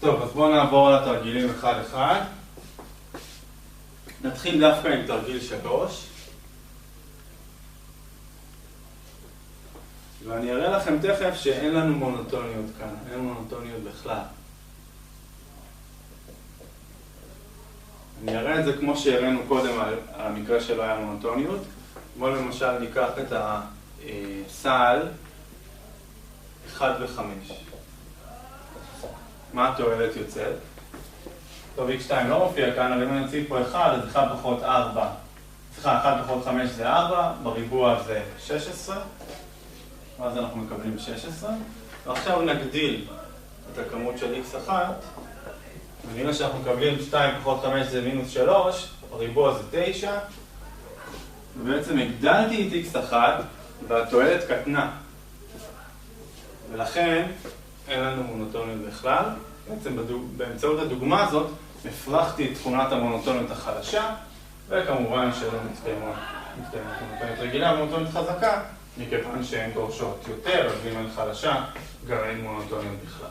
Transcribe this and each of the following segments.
טוב, אז בואו נעבור לתרגילים אחד-אחד. נתחיל דווקא עם תרגיל 3. ואני אראה לכם תכף שאין לנו מונוטוניות כאן, אין מונוטוניות בכלל. אני אראה את זה כמו שהראינו קודם על המקרה שלא היה מונוטוניות. בואו למשל ניקח את הסל 1 ו-5. מה התועלת יוצאת? טוב, x2 לא מופיע כאן, אבל אם אני אציב פה 1, אז 1 פחות 4. סליחה, 1 פחות 5 זה 4, בריבוע זה 16. ואז אנחנו מקבלים 16. ועכשיו נגדיל את הכמות של x1, ונראה שאנחנו מקבלים 2 פחות 5 זה מינוס 3, בריבוע זה 9. ובעצם הגדלתי את x1, והתועלת קטנה. ולכן אין לנו מונוטוניות בכלל. בעצם באמצעות הדוגמה הזאת הפרחתי את תכונת המונוטוניות החלשה, וכמובן שלא מתקיימות מונוטוניות רגילה ומונוטוניות חזקה, מכיוון שהן דורשות יותר, אז אם הן חלשה, גם אין מונוטוניות בכלל.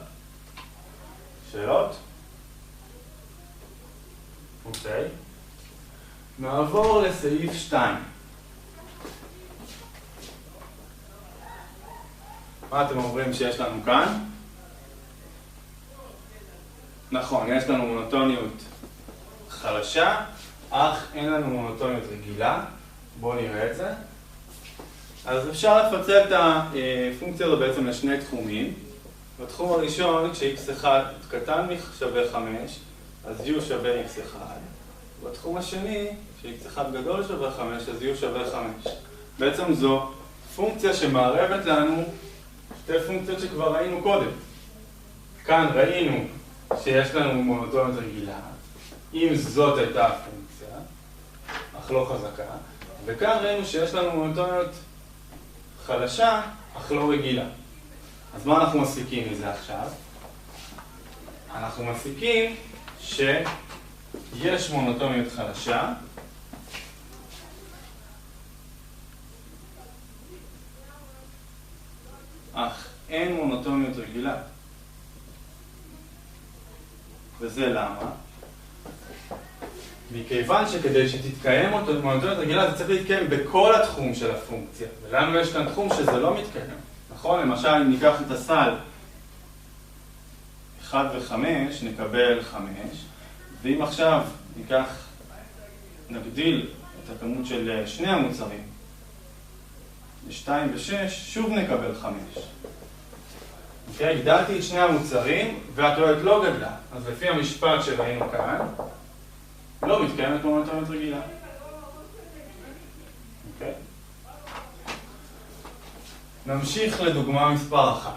שאלות? אוקיי. נעבור לסעיף 2. מה אתם אומרים שיש לנו כאן? נכון, יש לנו מונוטוניות חלשה, אך אין לנו מונוטוניות רגילה. בואו נראה את זה. אז אפשר לפצל את הפונקציה הזו בעצם לשני תחומים. בתחום הראשון, כש-x1 קטן שווה 5, אז u שווה x1. בתחום השני, כש-x1 גדול שווה 5, אז u שווה 5. בעצם זו פונקציה שמערבת לנו שתי פונקציות שכבר ראינו קודם. כאן ראינו שיש לנו מונוטוניות רגילה, אם זאת הייתה הפונקציה, אך לא חזקה, וכאן ראינו שיש לנו מונוטוניות חלשה, אך לא רגילה. אז מה אנחנו מסיקים מזה עכשיו? אנחנו מסיקים שיש מונוטוניות חלשה, אך אין מונוטוניות רגילה. וזה למה? מכיוון שכדי שתתקיים מונוטוניות רגילה זה צריך להתקיים בכל התחום של הפונקציה. ולנו יש כאן תחום שזה לא מתקיים. נכון? למשל אם ניקח את הסל 1 ו-5 נקבל 5, ואם עכשיו נגדיל את הכמות של שני המוצרים ל-2 ו-6, שוב נקבל 5. אוקיי, הגדלתי את שני המוצרים והתועלת לא גדלה. אז לפי המשפט שראינו כאן, לא מתקיימת מונוטוניות רגילה. אוקיי? נמשיך לדוגמה מספר 1.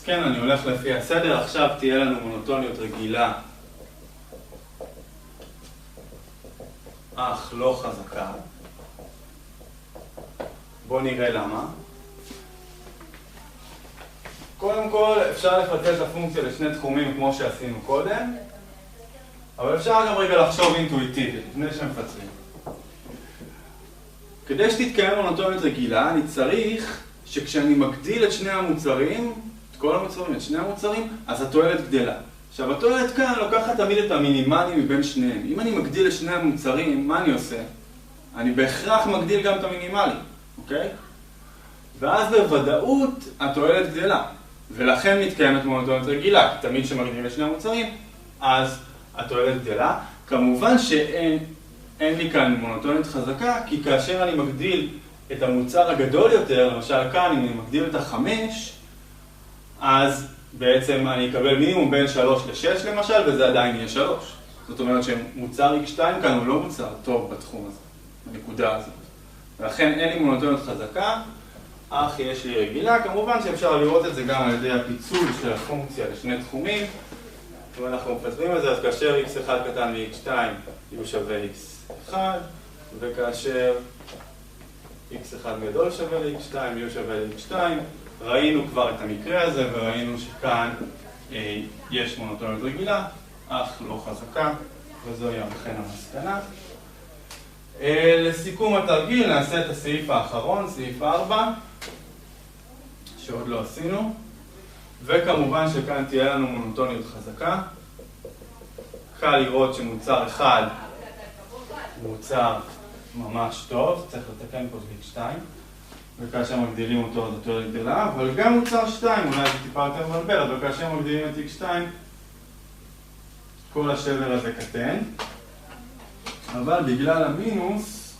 כן, אני הולך לפי הסדר. עכשיו תהיה לנו מונוטוניות רגילה, אך לא חזקה. בואו נראה למה. קודם כל, אפשר לפצל את הפונקציה לשני תחומים כמו שעשינו קודם, אבל אפשר גם רגע לחשוב אינטואיטיבית, לפני שמפצלים. כדי שתתקיים מונוטוניות רגילה, אני צריך שכשאני מגדיל את שני המוצרים, כל המוצרים, את שני המוצרים, אז התועלת גדלה. עכשיו, התועלת כאן לוקחת תמיד את המינימלי מבין שניהם. אם אני מגדיל את שני המוצרים, מה אני עושה? אני בהכרח מגדיל גם את המינימלי, אוקיי? ואז בוודאות התועלת גדלה. ולכן מתקיימת מונוטוניות רגילה, כי תמיד שמגדילים את שני המוצרים, אז התועלת גדלה. כמובן שאין לי כאן מונוטוניות חזקה, כי כאשר אני מגדיל את המוצר הגדול יותר, למשל כאן, אם אני מגדיל את 5, אז בעצם אני אקבל מינימום בין 3 ל-6 למשל, וזה עדיין יהיה 3. זאת אומרת שמוצר x2 כאן הוא לא מוצר טוב בתחום הזה, בנקודה הזאת. ולכן אין לי מונוטוניות חזקה, אך יש לי רגילה. כמובן שאפשר לראות את זה גם על ידי הפיצול של הפונקציה לשני תחומים. אם אנחנו מפצלים את זה, אז כאשר x1 קטן מ-x2 הוא שווה x1, וכאשר x1 גדול שווה ל-x2 הוא שווה ל-x2. ראינו כבר את המקרה הזה, וראינו שכאן יש מונוטוניות רגילה, אך לא חזקה, וזוהי אכן המסקנה. לסיכום התרגיל נעשה את הסעיף האחרון, סעיף 4, שעוד לא עשינו, וכמובן שכאן תהיה לנו מונוטוניות חזקה. קל לראות שמוצר אחד הוא מוצר ממש טוב, צריך לתקן פה את x2, וכאשר מגדילים אותו אז התועלת גדלה, אבל גם מוצר 2, אולי זה טיפה יותר מבלבל, אבל כאשר מגדילים את x2, כל השבר הזה קטן, אבל בגלל המינוס,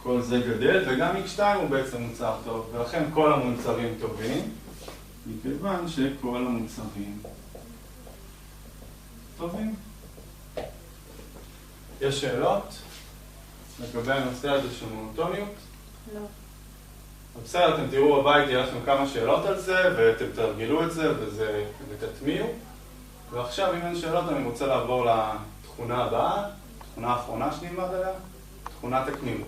כל זה גדל, וגם x2 הוא בעצם מוצר טוב, ולכן כל המוצרים טובים, מכיוון שכל המוצרים טובים. יש שאלות לגבי הנושא הזה של מונוטוניות? לא. בסדר, אתם תראו בבית, יהיה לכם כמה שאלות על זה, ואתם תרגלו את זה, ותטמיעו. ועכשיו, אם אין שאלות, אני רוצה לעבור לתכונה הבאה, תכונה האחרונה שנלמד עליה, תכונת הקמימות.